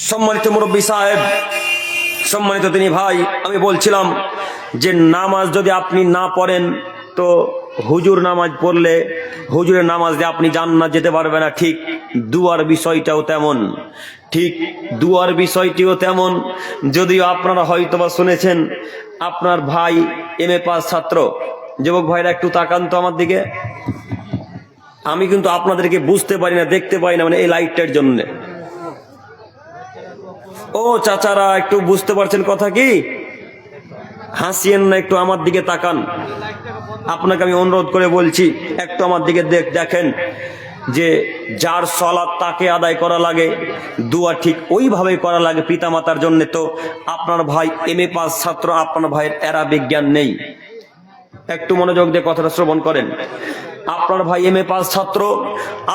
সম্মানিত মুরব্বী সাহেব, সম্মানিত তিনি ভাই, আমি বলছিলাম যে নামাজ যদি আপনি না পড়েন তো হুজুর নামাজ পড়লে হুজুরের নামাজ দিয়ে আপনি জান্নাত যেতে পারবে না। ঠিক দুয়ার বিষয়টাও তেমন, ঠিক দুয়ার বিষয়টিও তেমন। যদিও আপনারা হয়তোবা শুনেছেন, আপনার ভাই MA পাস ছাত্র। যুবক ভাইরা একটু তাকান তো আমার দিকে। আমি কিন্তু আপনাদেরকে বুঝতে পারি না, দেখতে পাই না, মানে এই লাইটটার জন্য। ও চাচারা একটু বুঝতে পারছেন কথা কি? হাসিয়েন না, একটু আমার দিকে তাকান। আপনাকে আমি অনুরোধ করে বলছি, একটু আমার দিকে দেখেন যে যার সালাত তাকে আদায় করা লাগে, দুয়া ঠিক ওইভাবেই করা লাগে পিতামাতার জন্য। তো আপনার ভাই MA পাস ছাত্র, আপনার ভাইয়ের অ্যারাবিক জ্ঞান নেই। একটু মনোযোগ দিয়ে কথাটা শ্রবণ করেন। আপনার ভাই MA পাস ছাত্র,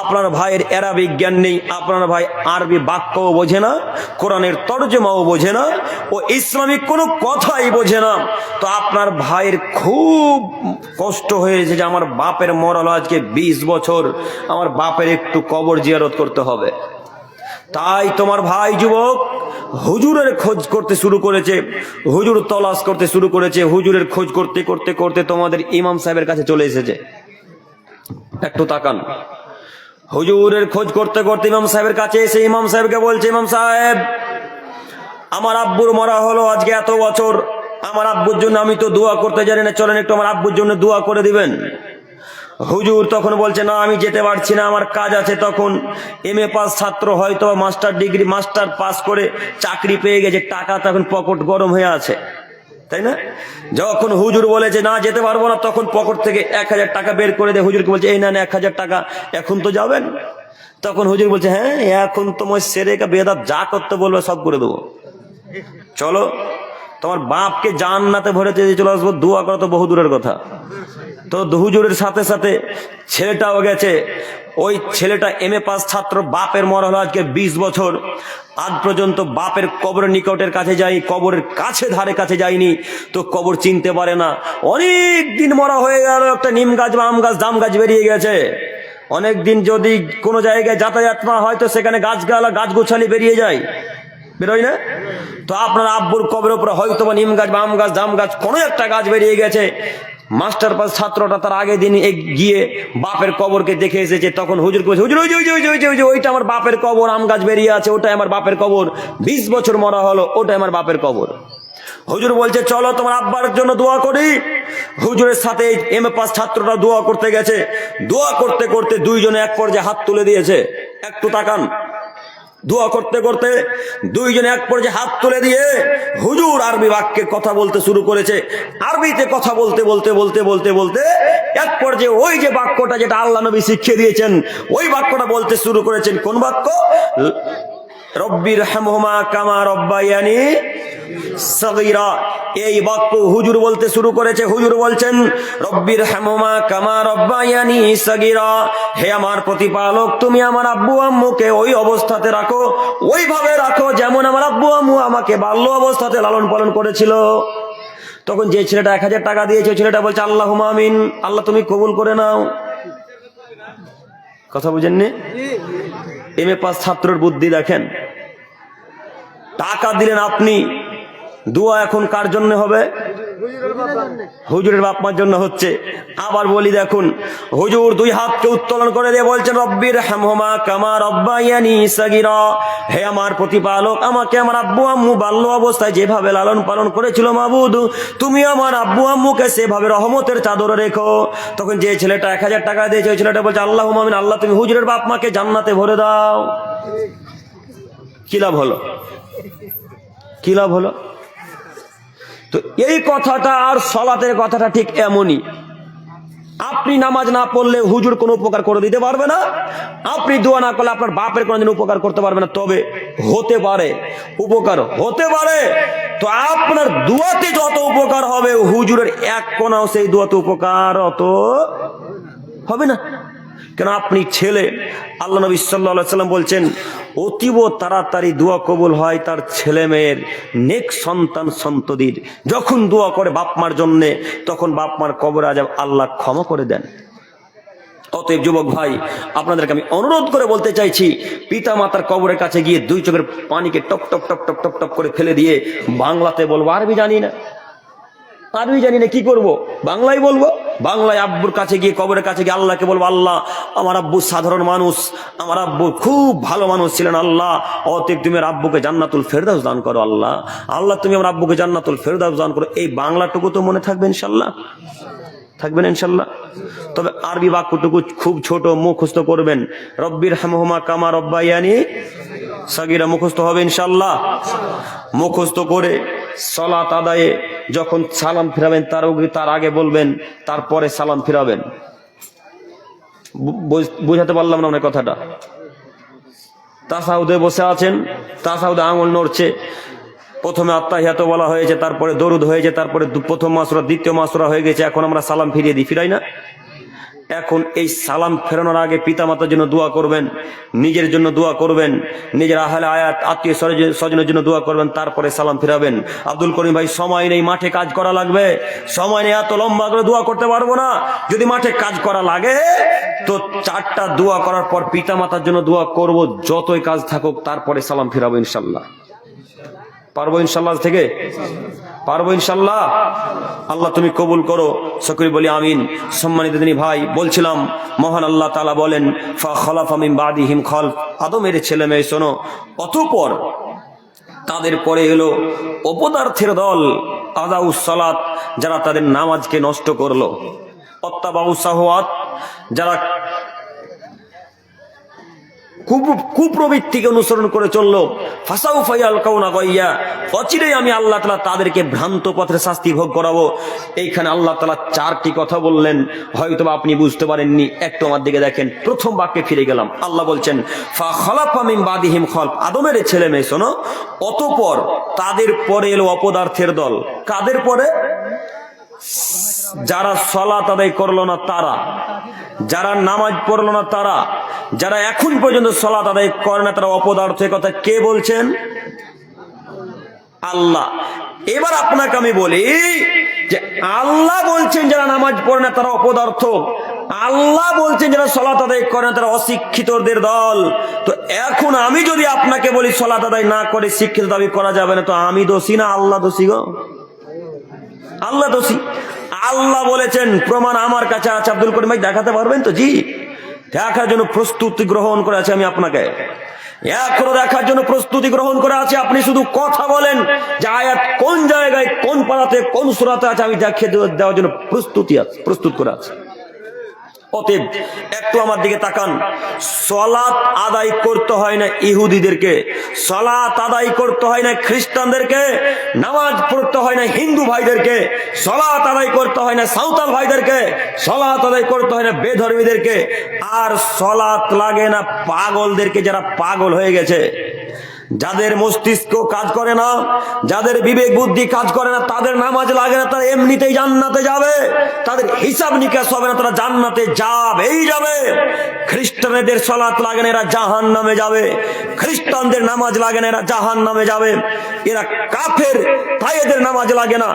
আপনার ভাইয়ের অ্যারাবিক জ্ঞান নেই, আপনার ভাই আরবি বাক্যও বোঝে না, কোরআনের তর্জমাও বোঝে না, ও ইসলামিক কোনো কথাই বোঝে না। তো আপনার ভাইয়ের খুব কষ্ট হয়েছে যে আমার বাপের মরালো আজকে 20 বছর, আমার বাপের একটু কবর জিয়ারত করতে হবে। তাই তোমার ভাই যুবক হুজুরের খোঁজ করতে শুরু করেছে, হুজুর তলাশ করতে শুরু করেছে। হুজুরের খোঁজ করতে করতে করতে তোমাদের ইমাম সাহেবের কাছে চলে এসেছে। একটু তাকান। হুজুরের খোঁজ করতে করতে ইমাম সাহেবের কাছে এসে ইমাম সাহেবকে বলছে, ইমাম সাহেব, আমার আব্বুর মরা হলো আজকে এত বছর, আমার আব্বুর জন্য আমি তো দোয়া করতে জানি না, চলেন একটু আমার আব্বুর জন্য দোয়া করে দিবেন। হুজুর তখন বলছে, না আমি যেতে পারছি না, আমার কাজ আছে। তখন MA পাস ছাত্র, হয়তো মাস্টার ডিগ্রি, মাস্টার পাস করে চাকরি পেয়ে গেছে, টাকা তখন পকেট গরম হয়ে আছে, তাই না? যখন হুজুর বলেছে না যেতে পারবো না, তখন পকেট থেকে 1000 টাকা বের করে দেয়। হুজুরকে বলছে, এই না 1000 টাকা, এখন তো যাবেন। তখন হুজুর বলছে, হ্যাঁ এখন তোমার সেরে কা বেদাত যা করতে বলবে সব করে দেবো, চলো তোমার বাপকে জান্নাতে ভরে দিয়ে চলে আসবো, দোয়া করা তো বহু দূরের কথা। তো হুজুরের সাথে সাথে ছেলেটাও গেছে। ওই ছেলেটা MA পাস ছাত্র, বাপের মরা হলো আজকে 20 বছর, আজ পর্যন্ত বাপের কবরের নিকটের কাছে যাই, কবরের কাছে ধারে কাছে যায়নি, তো কবর চিনতে পারে না। অনেক দিন মরা হয়ে গেল, একটা নিম গাছ বা আম গাছ, জাম গাছ বেরিয়ে গেছে। অনেক দিন যদি কোনো জায়গায় যাতায়াত না হয় তো সেখানে গাছগালা, গাছ গোছালি বেরিয়ে যায়, বেরোয় না? তো আপনার আব্বুর কবরের উপরে হয়তো বা নিম গাছ বা আম গাছ, জাম গাছ, কোনো একটা গাছ বেরিয়ে গেছে। মাস্টার পাস ছাত্রটা তার আগের দিন গিয়ে বাপের কবরকে দেখে এসেছে। তখন হুজুর বলছে, হুজুর ওইটা আমার বাপের কবর, আম গাছ বেরিয়ে আছে, ওটাই আমার বাপের কবর, 20 বছর মরা হলো, ওটাই আমার বাপের কবর। হুজুর বলছে, চলো তোমার আব্বার জন্য দোয়া করি। হুজুরের সাথে MA পাস ছাত্রটা দোয়া করতে গেছে। দোয়া করতে করতে দুইজনে এক পর্যায়ে হাত তুলে দিয়েছে। একটু তাকান। দোয়া করতে করতে দুইজনে এক পর্যায়ে হাত তুলে দিয়ে হুজুর আরবি বাক্যে কথা বলতে শুরু করেছে। আরবিতে কথা বলতে বলতে বলতে বলতে বলতে এক পর্যায়ে ওই যে বাক্যটা যেটা আল্লাহ নবী শিখিয়ে দিয়েছেন, ওই বাক্যটা বলতে শুরু করেছেন। কোন বাক্য? রব্বির হামহুমা কামা রব্বায়ানি সগীরা। এই বাক্য হুজুর বলতে শুরু করেছে। হুজুর বলছেন, রব্বির হামহুমা কামা রব্বায়ানি সগীরা, হে আমার প্রতিপালক, তুমি আমার আব্বু আম্মুকে ওই অবস্থাতে রাখো, ওইভাবে রাখো যেমন আমার আব্বু আম্মু আমাকে বাল্য অবস্থাতে লালন পালন করেছিল। তখন যে ছেলেটা 1000 টাকা দিয়েছে, ওই ছেলেটা বলছে, আল্লাহুম্মা আমিন, আল্লাহ তুমি কবুল করে নাও। কথা বুঝেননি? MA পাস ছাত্রের বুদ্ধি দেখেন। টাকা দিলেন আপনি, দোয়া এখন কার জন্য হবে? হুজুরের বাপ মার জন্য হচ্ছে। আবার বলি দেখুন, হুজুর দুই হাতকে উত্তোলন করে দিয়ে বলছেন, রব্বির হামহুমা কামা রব্বায়ানি সগীরা, হে আমার প্রতিপালক, আমাকে আমার আব্বু আম্মু বাল্য অবস্থায় যেভাবে লালন পালন করেছিল মাবুদ, তুমি আমার আব্বু আম্মুকে সেভাবে রহমতের চাদরে রেখো। তখন যে ছেলেটা 1000 টাকা দিয়েছে, ওই ছেলেটা বলছে, আল্লাহুম্মা আমিন, আল্লাহ তুমি হুজুরের বাপ মাকে জান্নাতে ভরে দাও। কি লাভ হলো? কি লাভ হলো? তো এই কথাটা আর সালাতের কথাটা ঠিক এমনই। আপনি নামাজ না পড়লে হুজুর কোনো উপকার করে দিতে পারবে না, আপনি দোয়া না করলে আপনার বাপের কোনোদিন উপকার করতে পারবে না। তবে হতে পারে, উপকার হতে পারে। তো আপনার দোয়াতে যত উপকার হবে, হুজুরের এক কোনাও সেই দোয়াতে উপকার অত হবে না। কেন? আপনি ছেলে, আল্লাহ নবী সাল্লাল্লাহু আলাইহি ওয়াসাল্লাম বলছেন, অতীব তাড়াতাড়ি দোয়া কবুল হয় তার ছেলে মেয়ের, নেক সন্তান সন্ততির। যখন দোয়া করে বাপ মার জন্যে, তখন বাপ মার কবর আযাব আল্লাহ ক্ষমা করে দেন। অতএব যুবক ভাই, আপনাদেরকে আমি অনুরোধ করে বলতে চাইছি, পিতা মাতার কবরের কাছে গিয়ে দুই চোখের পানিকে top top top top top top করে ফেলে দিয়ে বাংলাতে বলবো, আরবি জানি না, আরবি জানি না, কি করব, বাংলায় বলবো। বাংলায় আব্বুর কাছে গিয়ে, কবরের কাছে গিয়ে আল্লাহকে বলবো, আল্লাহ আমার আব্বু সাধারণ মানুষ, আমার আব্বু খুব ভালো মানুষ ছিলেন, আল্লাহ অতএব তুমি আমার আব্বুকে জান্নাতুল ফেরদাউস দান করো, আল্লাহ আল্লাহ তুমি আমার আব্বুকে জান্নাতুল ফেরদাউস দান করো। এই বাংলাটুকু তো মনে থাকবে ইনশাল্লাহ, থাকবেন ইনশাল্লাহ। তবে আরবি বাক্যটুকু খুব ছোট, মুখস্থ করবেন। রব্বির হামহুমা কামা রব্বায়ানি সাগীরা মুখস্থ হবে ইনশাল্লাহ। মুখস্থ করে সালাত আদায়ে যখন সালাম ফিরাবেন তার আগে বলবেন, তারপরে সালাম ফিরাবেন। বুঝাতে পারলাম না অনেক কথাটা? তাসাহুদে বসে আছেন, তাসাহুদে আঙুল নড়ছে, প্রথমে আত্তাহিয়াত বলা হয়েছে, তারপরে দরুদ হয়েছে, তারপরে প্রথম মাসুরা, দ্বিতীয় মাসুরা হয়ে গেছে, এখন আমরা সালাম ফিরিয়ে দিই, ফিরাই না? এখন এই সালাম ফেরানোর আগে পিতা মাতার জন্য দোয়া করবেন, নিজের জন্য দোয়া করবেন, নিজের আহলে আয়াত আত্মীয় স্বজনের জন্য দোয়া করবেন, তারপরে সালাম ফিরাবেন। আব্দুল করিম ভাই, সময় নেই, মাঠে কাজ করা লাগবে, সময় নেই, এত লম্বা করে দোয়া করতে পারবো না। যদি মাঠে কাজ করা লাগে তো 4টা দোয়া করার পর পিতা মাতার জন্য দোয়া করব, যতই কাজ থাকুক, তারপরে সালাম ফিরাবো ইনশাল্লাহ। পারবো ইনশাল্লাহ? থেকে পারবো ইনশাল্লাহ। আল্লাহ তুমি কবুল করো, সকলে বলি আমিন। সম্মানিত দিনী ভাই, বলছিলাম মহান আল্লাহ তাআলা বলেন, ফাখালাফা মিন বাদিহিম খালফ, আদমের ছেলে মেয়ে শোনো, অতঃপর তাদের পরে এলো অপদার্থের দল, আদাউস সালাত, যারা তাদের নামাজকে নষ্ট করলো, অত্তাবাউস শাহওয়াত, যারা কুপ্রবৃত্তিকে অনুসরণ করে চললো, ফাসাউফা ইয়ালকাউনা গাইয়া, অচিরেই আমি আল্লাহ তাআলা তাদেরকে ভ্রান্ত পথের শাস্তি ভোগ করাবো। এইখানে আল্লাহ তাআলা 4টি কথা বললেন, হয়তো আপনি বুঝতে পারেননি, একটু আমার দিকে দেখেন। প্রথম বাক্যে ফিরে গেলাম, আল্লাহ বলছেন ফাখালাফা মিন বাদিহিম খালফ, আদমের ছেলে মেয়ে শোনো, অতঃপর তাদের পরে এলো অপদার্থের দল। কাদের পরে? যারা সালাত আদায় করলো না তারা, যারা নামাজ পড়লো না তারা, যারা এখন পর্যন্ত সালাত আদায় করে না তারা অপদার্থ। কথা কে বলছেন? আল্লাহ। এবার আপনাকে আমি বলি যে আল্লাহ বলছেন যারা নামাজ পড়ে না তারা অপদার্থ, আল্লাহ বলছেন যারা সালাত আদায় করে না তারা অশিক্ষিতদের দল। তো এখন আমি যদি আপনাকে বলি সালাত আদায় না করে শিক্ষিত দাবি করা যাবে না, তো আমি দোষী না আল্লাহ দোষী? গো আল্লাহ দোষী। আল্লাহ বলেছেন, প্রমাণ আমার কাছে আছে। আব্দুল করিম ভাই দেখাতে পারবেন তো? জি, দেখার জন্য প্রস্তুতি গ্রহণ করে আছে আমি আপনাকে, এখনো দেখার জন্য প্রস্তুতি গ্রহণ করে আছে। আপনি শুধু কথা বলেন যে আয়াত কোন জায়গায়, কোন পারাতে, কোন সূরাতে আছে, আমি দেখিয়ে দেওয়ার জন্য প্রস্তুত করে আছে। অতএব একটু আমার দিকে তাকান। সালাত আদায় করতে হয় না ইহুদিদেরকে, সালাত আদায় করতে হয় না খ্রিস্টানদেরকে, নামাজ পড়তে হয় না হিন্দু ভাইদেরকে, সালাত আদায় করতে হয় না সাঁওতাল ভাইদেরকে, সালাত আদায় করতে হয় না বেধর্মীদেরকে, আর সালাত লাগে না পাগলদেরকে, যারা পাগল হয়ে গেছে, যাদের মস্তিষ্ক কাজ করে না, যাদের বিবেক বুদ্ধি কাজ করে না, তাদের নামাজ লাগে না, তারা এমনিতেই জান্নাতে যাবে, তাদের হিসাব নিকাশ হবে না, তারা জান্নাতে যাবেই যাবে। খ্রিস্টানদের সালাত লাগে না, এরা জাহান্নামে যাবে। খ্রিস্টানদের নামাজ লাগে না, এরা জাহান্নামে যাবে। এরা কাফের, তাই এদের নামাজ লাগে না।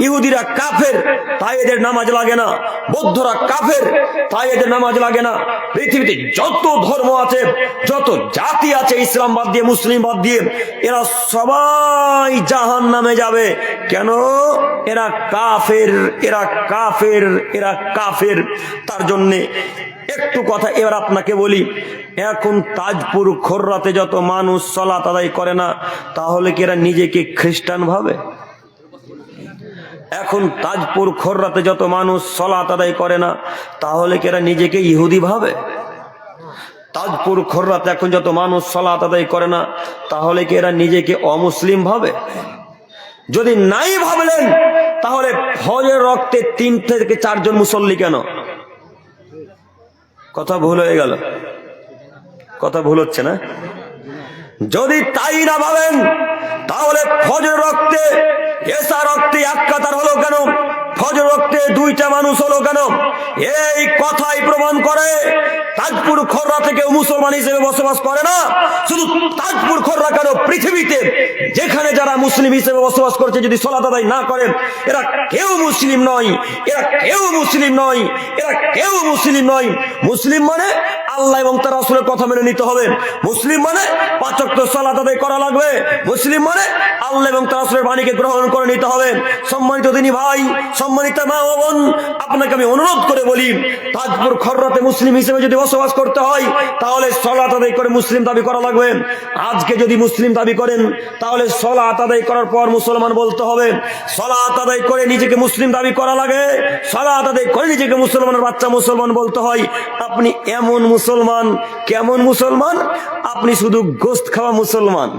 ইহুদিরা কাফের, তাই এদের নামাজ লাগে না। বৌদ্ধরা কাফের, তাই এদের নামাজ লাগে না। পৃথিবীতে যত ধর্ম আছে, যত জাতি আছে, ইসলাম বাদ দিয়ে, মুসলিম বাদ দিয়ে, এরা সবাই জাহান্নামে যাবে। কেন? এরা কাফের, এরা কাফের, এরা কাফের। তার জন্যে একটু কথা এবার আপনাকে বলি, এখন তাজপুর খোররাতে যত মানুষ সালাত আদায় করে না, তাহলে কি এরা নিজেকে খ্রিস্টান ভাবে? এখন তাজপুর খোররাতে যত মানুষ সালাত আদায় করে না, তাহলে কি এরা নিজেকে ইহুদি ভাবে? তাজপুর খোররাতে এখন যত মানুষ সালাত আদায় করে না, তাহলে কি এরা নিজেকে অমুসলিম ভাবে? যদি নাই ভাবলেন, তাহলে ফজরের রক্তে 3 থেকে 4 জন মুসল্লি কেন? কথা ভুল হয়ে গেল, কথা ভুল হচ্ছে না? যদি তাই না ভাবেন, তাহলে ফজরের রক্তে, এশার রক্তে 1 কাতার হলো কেন? ফজর ওয়াক্তে দুইটা মানুষ হলো কেন? এই কথাই প্রমাণ করে তাজপুর খররা থেকে মুসলমান হিসেবে বসবাস করে না। শুধু তাজপুর খররা কেন, পৃথিবীতে যেখানে যারা মুসলিম হিসেবে বসবাস করছে যদি সালাত আদায় না করে, এরা কেউ মুসলিম নয়, এরা কেউ মুসলিম নয়, এরা কেউ মুসলিম নয়। মুসলিম মানে আল্লাহ এবং তার রাসূলের কথা মেনে নিতে হবে। মুসলিম মানে 5 ওয়াক্ত সালাত আদায় করা লাগবে। মুসলিম মানে আল্লাহ এবং তার রাসূলের বাণীকে গ্রহণ করে নিতে হবে। সম্মানিত দিনী ভাই, সম্মানিত মা ও বোন, আপনাকে আমি অনুরোধ করে বলি, তাজপুর খররাতে মুসলিম হিসেবে যদি বসবাস করতে হয় তাহলে সালাত আদায় করে মুসলিম দাবি করা লাগবে। আজকে যদি মুসলিম দাবি করেন তাহলে সালাত আদায় করার পর মুসলমান বলতে হবে। সালাত আদায় করে নিজেকে মুসলিম দাবি করা লাগে, সালাত আদায় করে নিজেকে মুসলমানের বাচ্চা মুসলমান বলতে হয়। আপনি এমন মুসলমান, কেমন মুসলমান? আপনি শুধু গোশত খাওয়া মুসলমান,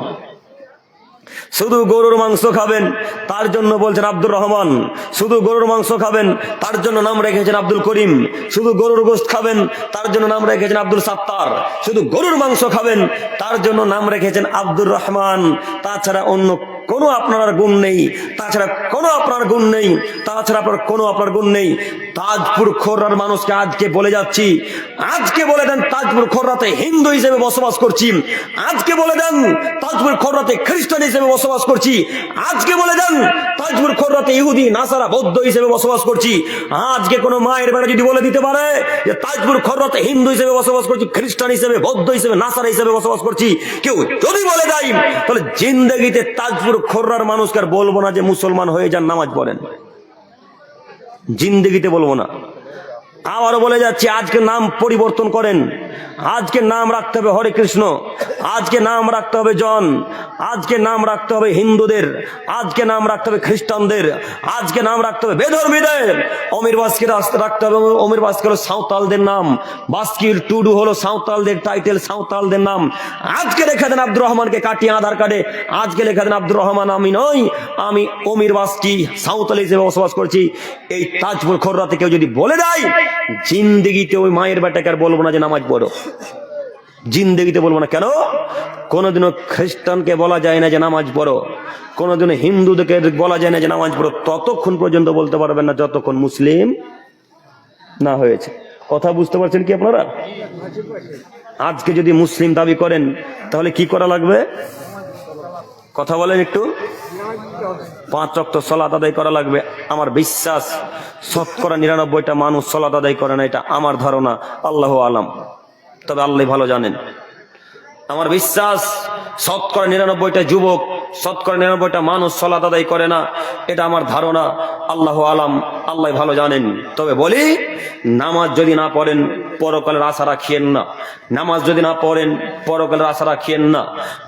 শুধু গরুর মাংস খাবেন, তার জন্য বলছেন আব্দুর রহমান। শুধু গরুর মাংস খাবেন, তার জন্য নাম রেখেছেন আব্দুল করিম। শুধু গরুর গোশত খাবেন, তার জন্য নাম রেখেছেন আব্দুল সাত্তার। শুধু গরুর মাংস খাবেন, তার জন্য নাম রেখেছেন আব্দুর রহমান। তাছাড়া অন্য কোনো আপনার গুণ নেই, তাছাড়া কোনো আপনার গুণ নেই, তাছাড়া আপনার গুণ নেই। তাজপুর খোররার মানুষকে আজকে বলে যাচ্ছি, আজকে বলে দেন তাজপুর খোররাতে হিন্দু হিসেবে বসবাস করছি, আজকে বলে দেন তাজপুর খোররাতে খ্রিস্টান হিসেবে বসবাস করছি, আজকে বলে দেন তাজপুর খোররাতে ইহুদি নাসারা বৌদ্ধ হিসেবে বসবাস করছি। আজকে কোনো মায়ের বেটা যদি বলে দিতে পারে যে তাজপুর খোররাতে হিন্দু হিসেবে বসবাস করছি, খ্রিস্টান হিসেবে, বৌদ্ধ হিসেবে, নাসারা হিসেবে বসবাস করছি, কেউ যদি বলে দেয়, তাহলে জিন্দেগিতে তাজপুর খোররার মানুষকে আর বলবো না যে মুসলমান হয়ে যান, নামাজ পড়েন, জিন্দেগিতে বলবো না। আবারও বলে যাচ্ছি, আজকে নাম পরিবর্তন করেন, আজকে নাম রাখতে হবে হরে কৃষ্ণ, আজকে নাম রাখতে হবে জন, আজকে নাম রাখতে হবে হিন্দুদের, আজকে নাম রাখতে হবে খ্রিস্টানদের, আজকে নাম রাখতে হবে বেধর্মীদের। অমির বাস্কির রাখতে হবে, অমির বাস্কি হলো সাঁওতালদের নাম, বাস্কির টুডু হলো সাঁওতালদের টাইটেল, সাঁওতালদের নাম। আজকে লেখা দেন আব্দুর রহমানকে কাটিয়ে আধার কার্ডে, আজকে লেখা দেন আব্দুর রহমান আমি নই, আমি অমির বাস্কি সাঁওতাল হিসেবে বসবাস করছি। এই তাজপুর খোররাতে কেউ যদি বলে দেয়, জিন্দেগিতে ওই মায়ের বেটাকে আর বলবো না যে নামাজ পড়ো, জিন্দেগিতে বলবো না। কেন? কোনোদিনও খ্রিস্টানকে বলা যায় না যে নামাজ পড়ো, কোনোদিনও হিন্দুদেরকে বলা যায় না যে নামাজ পড়ো, ততক্ষণ পর্যন্ত বলতে পারবেন না যতক্ষণ মুসলিম না হয়েছে। কথা বুঝতে পারছেন কি আপনারা? আজকে যদি মুসলিম দাবি করেন তাহলে কি করা লাগবে? কথা বলেন একটু। 5 ওয়াক্ত সালাত আদায় করা লাগবে। আমার বিশ্বাস 99% মানুষ সালাত আদায় করে না, এটা আমার ধারণা, আল্লাহু আলাম, তবে আল্লাহ ভালো জানেন। আমার বিশ্বাস 99% যুবক, 99% মানুষ সালাত আদায় করে না, এটা আমার ধারণা, আল্লাহু আলাম, আল্লাহ ভালো জানেন। তবে বলি, নামাজ যদি না পড়েন পরকালের আশা রাখিয়েন না, নামাজ যদি না পড়েন পরকালের আশা রাখিয়েন না।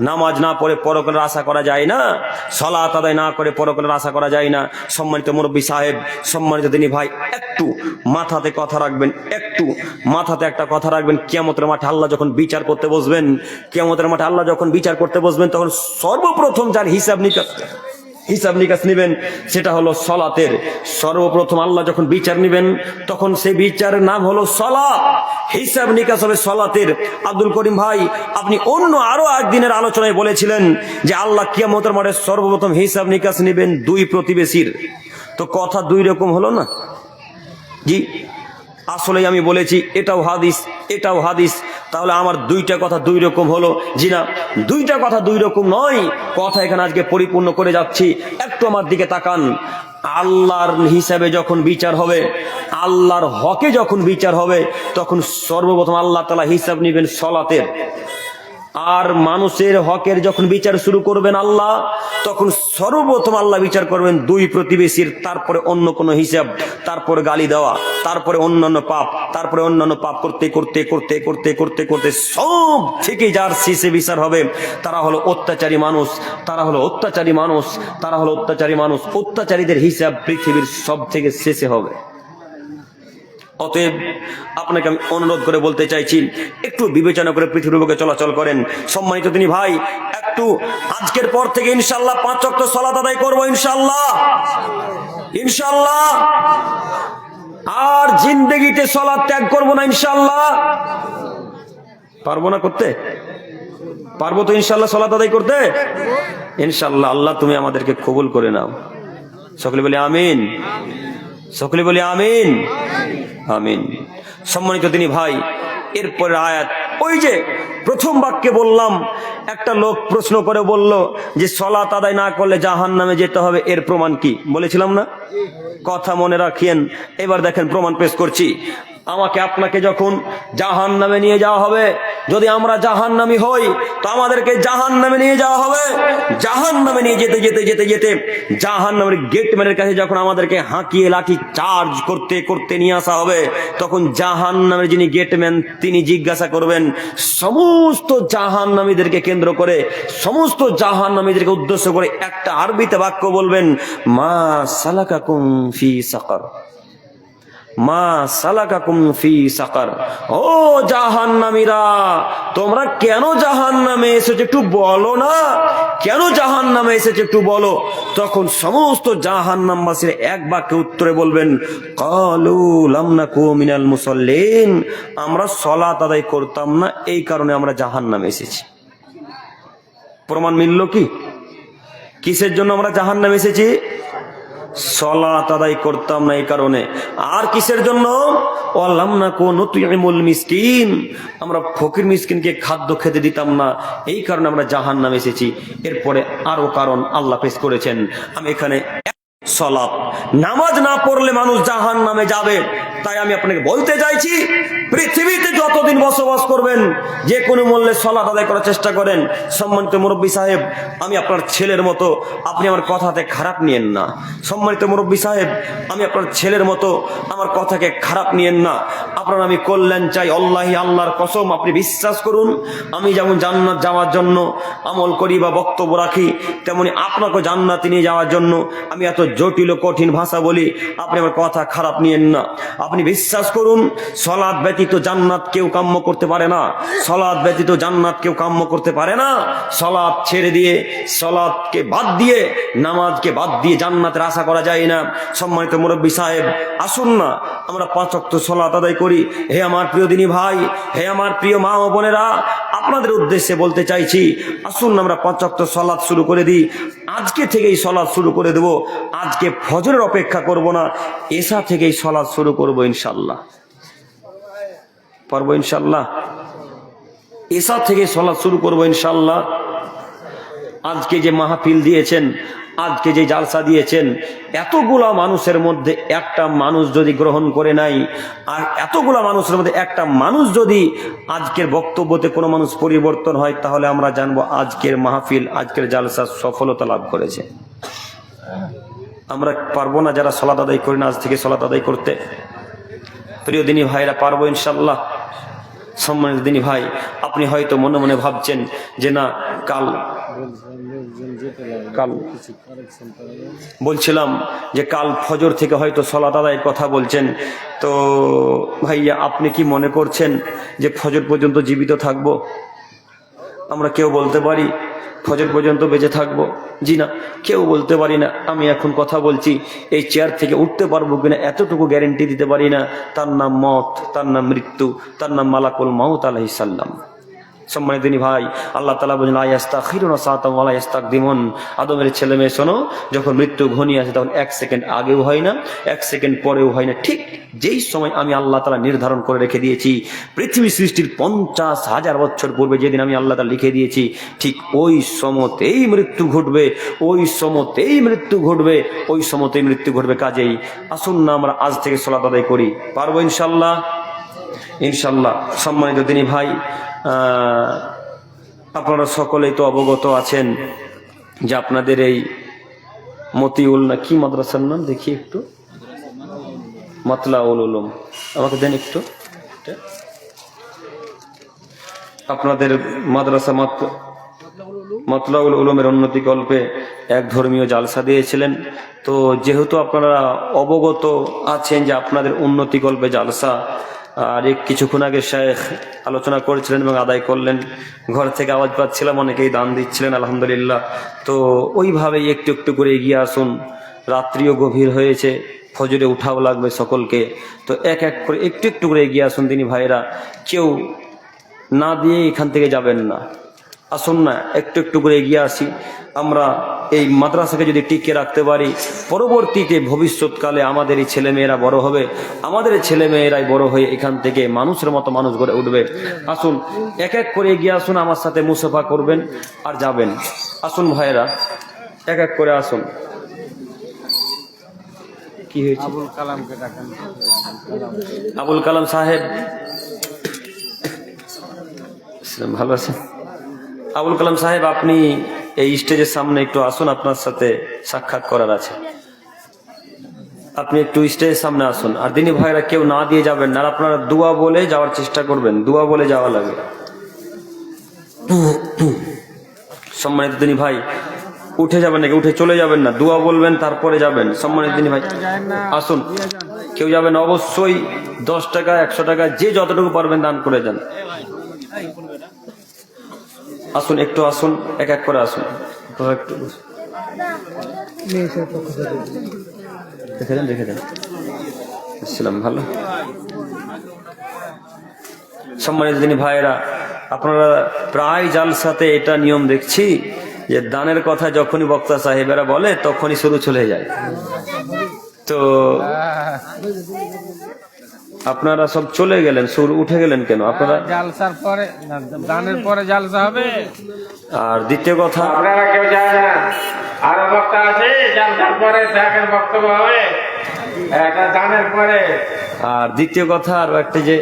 নামাজ না পড়ে পরকালের আশা করা যায় না, সালাত আদায় না করে পরকালের আশা করা যায় না। সম্মানিত মুরব্বী সাহেব, সম্মানিত দিনী ভাই, একটু মাথাতে কথা রাখবেন, একটু মাথাতে একটা কথা রাখবেন। কিয়ামতের মাঠে আল্লাহ যখন বিচার করতে বসবেন, কিয়ামতের মাঠে আল্লাহ যখন বিচার করতে বসবেন, তখন সর্বপ্রথম যার হিসাব নিকাশ নিবেন সেটা হলো সালাতের। সর্বপ্রথম আল্লাহ যখন বিচার নিবেন তখন সেই বিচারের নাম হলো সালাত, হিসাব নিকাশ হবে সালাতের। আব্দুল করিম ভাই, আপনি অন্য আরো একদিনের আলোচনায় বলেছিলেন যে আল্লাহ কিয়ামতের মাঠে সর্বপ্রথম হিসাব নিকাশ নিবেন 2 প্রতিবেশীর। তো কথা 2 রকম হলো না? জি, আসলে আমি বলেছি এটাও হাদিস, এটাও হাদিস, তাহলে আমার 2টা কথা 2 রকম হলো? জি না, 2টা কথা 2 রকম নয়, কথা এখানে আজকে পরিপূর্ণ করে যাচ্ছি। একটু আমার দিকে তাকান। আল্লাহর হিসাবে যখন বিচার হবে, আল্লাহর হকে যখন বিচার হবে, তখন সর্বপ্রথম আল্লাহ তাআলা হিসাব নেবেন সালাতের। আর মানুষের হকের যখন বিচার শুরু করবেন আল্লাহ, তখন সর্বপ্রথম আল্লাহ বিচার করবেন 2 প্রতিবেশীর, তারপরে অন্য কোনো হিসাব, তারপরে গালি দেওয়া, তারপরে অন্যান্য পাপ, তারপরে অন্যান্য পাপ করতে করতে করতে করতে করতে করতে সব থেকে যার শেষে বিচার হবে তারা হলো অত্যাচারী মানুষ, তারা হলো অত্যাচারী মানুষ, তারা হলো অত্যাচারী মানুষ। অত্যাচারীদের হিসাব পৃথিবীর সব থেকে শেষে হবে। অতএব আপনাকে আমি অনুরোধ করে বলতে চাইছি, একটু বিবেচনা করে পৃথিবীর বুকে চলাচল করেন। সম্মানিত তিনি ভাই, একটু আজকের পর থেকে ইনশাআল্লাহ 5 ওয়াক্ত সালাত আদায় করব, ইনশাআল্লাহ, ইনশাআল্লাহ। আর জিন্দেগিতে সালাত ত্যাগ করব না, ইনশাআল্লাহ। পারবো না করতে? পারবো তো ইনশাআল্লাহ সালাত আদায় করতে? ইনশাআল্লাহ। আল্লাহ তুমি আমাদেরকে কবুল করে নাও। সকলে বলে আমিন। সকলে বলি আমিন আমিন। সম্মানিত দিনী ভাই, এরপরে আয়াত, ওই যে প্রথম বাক্যে বললাম, একটা লোক প্রশ্ন করে বলল যে সালাত আদায় না করলে জাহান্নামে যেতে হবে, এর প্রমাণ কি? বলেছিলাম না? কথা মনে রাখিয়েন। এবার দেখেন প্রমাণ পেশ করছি। আমাকে আপনাকে যখন জাহান্নামে নিয়ে যাওয়া হবে, যদি আমরা জাহান্নামী হই তো আমাদেরকে জাহান্নামে নিয়ে যাওয়া হবে। জাহান্নামে নিয়ে যেতে যেতে যেতে যেতে জাহান্নামের গেটম্যানের কাছে যখন আমাদেরকে হাঁকিয়ে লাঠি চার্জ করতে করতে নিয়ে আসা হবে, তখন জাহান্নামের যিনি গেটম্যান তিনি জিজ্ঞাসা করবেন সমস্ত জাহান্নামীদেরকে কেন্দ্র করে, সমস্ত জাহান্নামীদেরকে উদ্দেশ্য করে একটা আরবিতে বাক্য বলবেন, মা সালাকাকুম ফি সাকার, মা সালাকাকুম ফি সাকার। ও জাহান্নামীরা, তোমরা কেন জাহান্নামে এসেছো একটু বলো না, কেন জাহান্নামে এসেছো একটু বলো। তখন সমস্ত জাহান্নামবাসীরা এক বাক্যে উত্তরে বলবেন, ক্বালু লাম নাকু মিনাল মুসাল্লিন, আমরা সালাত আদায় করতাম না, এই কারণে আমরা জাহান্নামে এসেছি। প্রমাণ মিলল কি? কিসের জন্য আমরা জাহান্নামে এসেছি? সালাত আদায় করতাম না এই কারণে। আর কিসের জন্য? ওয়ালাম নাকু নুতইমুল মিসকিন, আমরা ফকির মিসকিনকে খাদ্য খেতে দিতাম না, এই কারণে আমরা জাহান্নামে এসেছি। এরপরে আরো কারণ আল্লাহ পেশ করেছেন। আমি এখানে সালাত, নামাজ না পড়লে মানুষ জাহান্নামে যাবে। তাই আমি আপনাকে বলতে চাইছি, পৃথিবীতে যতদিন বসবাস করবেন যে কোনো মূল্যে সালাত আদায় করার চেষ্টা করেন। সম্মানিত মুরব্বী সাহেব, আমি আপনার ছেলের মতো, আপনি আমার কথাতে খারাপ নিয়েন না। সম্মানিত মুরব্বী সাহেব, আমি আপনার ছেলের মতো, আমার কথাকে খারাপ নিয়েন না। আপনার আমি কল্যাণ চাই, আল্লাহি আল্লাহর কসম, আপনি বিশ্বাস করুন, আমি যেমন জান্নাত যাওয়ার জন্য আমল করি বা বক্তব্য রাখি, তেমনি আপনাকে জান্নাতে নিয়ে যাওয়ার জন্য আমি এত জটিল ও কঠিন ভাষা বলি। আপনি আমার কথা খারাপ নিয়েন না। আপনি বিশ্বাস করুন, সালাত ব্যতীত জান্নাত কেউ কাম্য করতে পারে না। সালাত ব্যতীত জান্নাত কেউ কাম্য করতে পারে না। সালাত ছেড়ে দিয়ে, সালাতকে বাদ দিয়ে, নামাজকে বাদ দিয়ে জান্নাতের আশা করা যায় না। সম্মানিত মুরব্বী সাহেব, আসুন না আমরা 5 ওয়াক্ত সালাত আদায় করি। হে আমার প্রিয় দিনী ভাই, হে আমার প্রিয় মা ও বোনেরা, আপনাদের উদ্দেশ্যে বলতে চাইছি, আসুন আমরা 5 ওয়াক্ত সালাত শুরু করে দিই। আজকে থেকেই সালাত শুরু করে দেব। আজকে ফজরের অপেক্ষা করব না, এশা থেকেই সালাত শুরু করব ইনশাআল্লাহ। পারবো ইনশাআল্লাহ? এশা থেকে সালাত শুরু করব ইনশাআল্লাহ। আজকে যে মাহফিল দিয়েছেন, আজকে যে জালসা দিয়েছেন, এতগুলা মানুষের মধ্যে একটা মানুষ যদি গ্রহণ করে নাই, আর এতগুলা মানুষের মধ্যে একটা মানুষ যদি আজকের বক্তব্যতে কোনো মানুষ পরিবর্তন হয়, তাহলে আমরা জানবো আজকের মাহফিল, আজকের জালসা সফলতা লাভ করেছে। আমরা পারবো না যারা সালাত আদায় করি না আজ থেকে সালাত আদায় করতে? প্রিয় দিনী ভাইরা, পারবো ইনশাআল্লাহ? সম্মানিত দিনী ভাই, আপনি হয়তো মনে মনে ভাবছেন যে না, কাল বলছিলাম যে কাল ফজর থেকে হয়তো সালাত আদায়ের কথা বলছেন। তো ভাইয়া, আপনি কি মনে করছেন যে ফজর পর্যন্ত জীবিত থাকবো? আমরা কেউ বলতে পারি ফজর পর্যন্ত বেঁচে থাকবো? জি না, কেউ বলতে পারি না। আমি এখন কথা বলছি, এই চেয়ার থেকে উঠতে পারবো কিনা এতটুকু গ্যারেন্টি দিতে পারি না। তার নাম মত, তার নাম মৃত্যু, তার নাম মালাকুল মাউত আলাইহিস সালাম। সম্মানিত দিনী ভাই, আল্লাহ তাআলা বলেন, লা ইস্তাখিরুনা সাআতান ওয়া লা ইস্তাকদিমুন। আদমের ছেলে মেয়ে শোনো, যখন মৃত্যু ঘনিয়ে আসে তখন 1 সেকেন্ড আগেও হয় না, 1 সেকেন্ড পরেও হয় না। ঠিক যেই সময় আমি আল্লাহ তাআলা নির্ধারণ করে রেখে দিয়েছি, পৃথিবী সৃষ্টির 50,000 বছর পূর্বে যেদিন আমি আল্লাহ তাআলা লিখে দিয়েছি, ঠিক ওই সময়তেই মৃত্যু ঘটবে, ওই সময়তেই মৃত্যু ঘটবে, ওই সময়তেই মৃত্যু ঘটবে। কাজেই আসুন না আমরা আজ থেকে সালাত আদায় করি। পারবো ইনশাআল্লাহ? ইনশাআল্লাহ। সম্মানিত দিনী ভাই, আপনারা সকলেই তো অবগত আছেন যে আপনাদের এই মতিউল না কি মাদ্রাসার নাম, দেখি একটু, মাতলাউল উলুম, আমাকে দেন একটু। আপনাদের মাদ্রাসা মাতলাউল উলুমের উন্নতি কল্পে এক ধর্মীয় জালসা দিয়েছিলেন। তো যেহেতু আপনারা অবগত আছেন যে আপনাদের উন্নতি কল্পে জালসা, আর কিছুক্ষণ আগে শেখ আলোচনা করেছিলেন এবং আদায় করলেন, ঘর থেকে আওয়াজ পাচ্ছিলাম, অনেকেই দান দিচ্ছিলেন, আলহামদুলিল্লাহ। তো ওইভাবেই একটু একটু করে এগিয়ে আসুন। রাত্রিও গভীর হয়েছে, ফজরে উঠাও লাগবে সকলকে। তো এক এক করে একটু একটু করে এগিয়ে আসুন দিনী ভাইরা। কেউ না দিয়ে এখান থেকে যাবেন না। আসুন না একটু একটু করে এগিয়ে আসি। আমরা এই মাদ্রাসাকে যদি টিকে রাখতে পারি, পরবর্তীতে ভবিষ্যৎকালে আমাদের এই ছেলেমেয়েরা বড় হবে, আমাদের ছেলেমেয়েরাই বড় হয়ে এখান থেকে মানুষের মতো মানুষ গড়ে উঠবে। আসুন এক এক করে এগিয়ে আসুন, আমার সাথে মুসাফা করবেন আর যাবেন। আসুন ভাইয়েরা, এক এক করে আসুন। কি হয়েছে? আবুল কালামকে ডাকেন। আবুল কালাম সাহেব ভালো আছেন? আবুল কালাম সাহেব, আপনি এই স্টেজের সামনে একটু আসুন, আপনার সাথে সাক্ষাৎ করার আছে। আপনি একটু স্টেজের সামনে আসুন। আর দিনী ভাইরা কেউ না দিয়ে যাবেন না, আর আপনারা দোয়া বলে যাওয়ার চেষ্টা করবেন, দোয়া বলে যাওয়া লাগে। সম্মানিত দিনী ভাই, উঠে যাবেন নাকি? উঠে চলে যাবেন না, দোয়া বলবেন তারপরে যাবেন। সম্মানিত দিনী ভাই আসুন, কেউ যাবেন অবশ্যই 10 টাকা 100 টাকা যে যতটুকু পারবেন দান করে যান। আসুন একটু আসুন, এক এক করে আসুন। একটু দেখে দেন আসসালাম। ভালো সম্মানিত দিনী ভাইয়েরা, আপনারা প্রায় জালসাতে এটা নিয়ম দেখছি যে দানের কথা যখনই বক্তা সাহেবেরা বলে তখনই শুরু চলে যায়। তো আপনারা সব চলে গেলেন, সুর উঠে গেলেন কেন? আপনারা জালসার পরে, দানের পরে জালসা হবে। আর দ্বিতীয় কথা, আপনারা কেউ যায় না, আরো বক্তা আছে, জালসার পরে দেখেন বক্তব্য হবে, এটা দানের পরে। আর দ্বিতীয় কথা আরো একটা, যে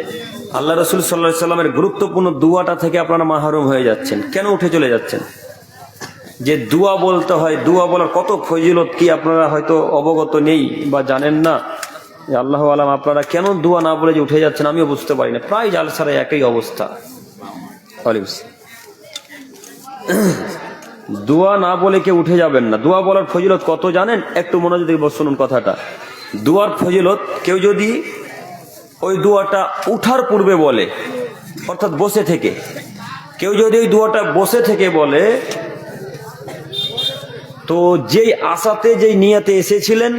আল্লাহ রসুল সাল্লাল্লাহু আলাইহি সাল্লামের গুরুত্বপূর্ণ দুয়াটা থেকে আপনারা মাহরুম হয়ে যাচ্ছেন। কেন উঠে চলে যাচ্ছেন? যে দুয়া বলতে হয়, দুয়া বলার কত ফজিলত কি আপনারা হয়তো অবগত নেই বা জানেন না। আল্লাহ আলাম, আপনারা কেন দুয়া না বলে যে উঠে যাচ্ছেন আমিও বুঝতে পারি না। প্রায় জালসারে একই অবস্থা। দোয়া না বলে কেউ উঠে যাবেন না। দোয়া বলার ফজিলত কত জানেন? একটু মনোযোগ দিয়ে শুনুন কথাটা। দোয়ার ফজিলত, কেউ যদি ওই দোয়াটা উঠার পূর্বে বলে, অর্থাৎ বসে থেকে, কেউ যদি ওই দোয়াটা বসে থেকে বলে, তো যেই আশাতে যেই নিয়াতে এসেছিলেন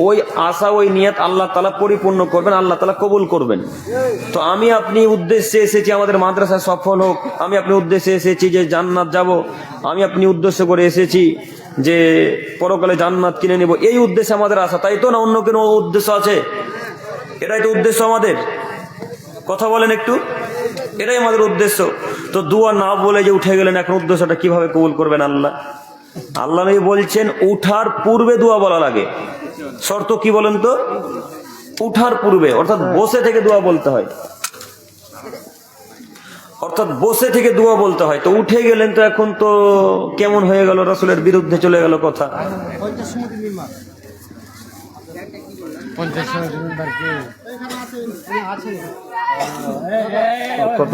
ওই আশা ওই নিয়াত আল্লাহ তাআলা পরিপূর্ণ করবেন, আল্লাহ তাআলা কবুল করবেন। তো আমি আপনি উদ্দেশ্যে এসেছি আমাদের মাদ্রাসা সফল হোক, আমি আপনি উদ্দেশ্যে এসেছি যে জান্নাত যাব, আমি আপনি উদ্দেশ্য করে এসেছি যে পরকালে জান্নাত কিনে নেব, এই উদ্দেশ্যে আমাদের আশা, তাই তো? না অন্য কোনো উদ্দেশ্য আছে? এটাই তো উদ্দেশ্য আমাদের। কথা বলেন একটু, এটাই আমাদের উদ্দেশ্য। তো দোয়া না বলে যে উঠে গেলেন, এখন উদ্দেশ্যটা কিভাবে কবুল করবেন আল্লাহ? আল্লাহ নবী বলছেন উঠার পূর্বে দোয়া বলা লাগে। শর্ত কি বলেন তো? উঠার পূর্বে, অর্থাৎ বসে থেকে দোয়া বলতে হয়, অর্থাৎ বসে থেকে দোয়া বলতে হয়। তো উঠে গেলেন, তো এখন তো কেমন হয়ে গেল, রাসূলের বিরুদ্ধে চলে গেল কথা। 50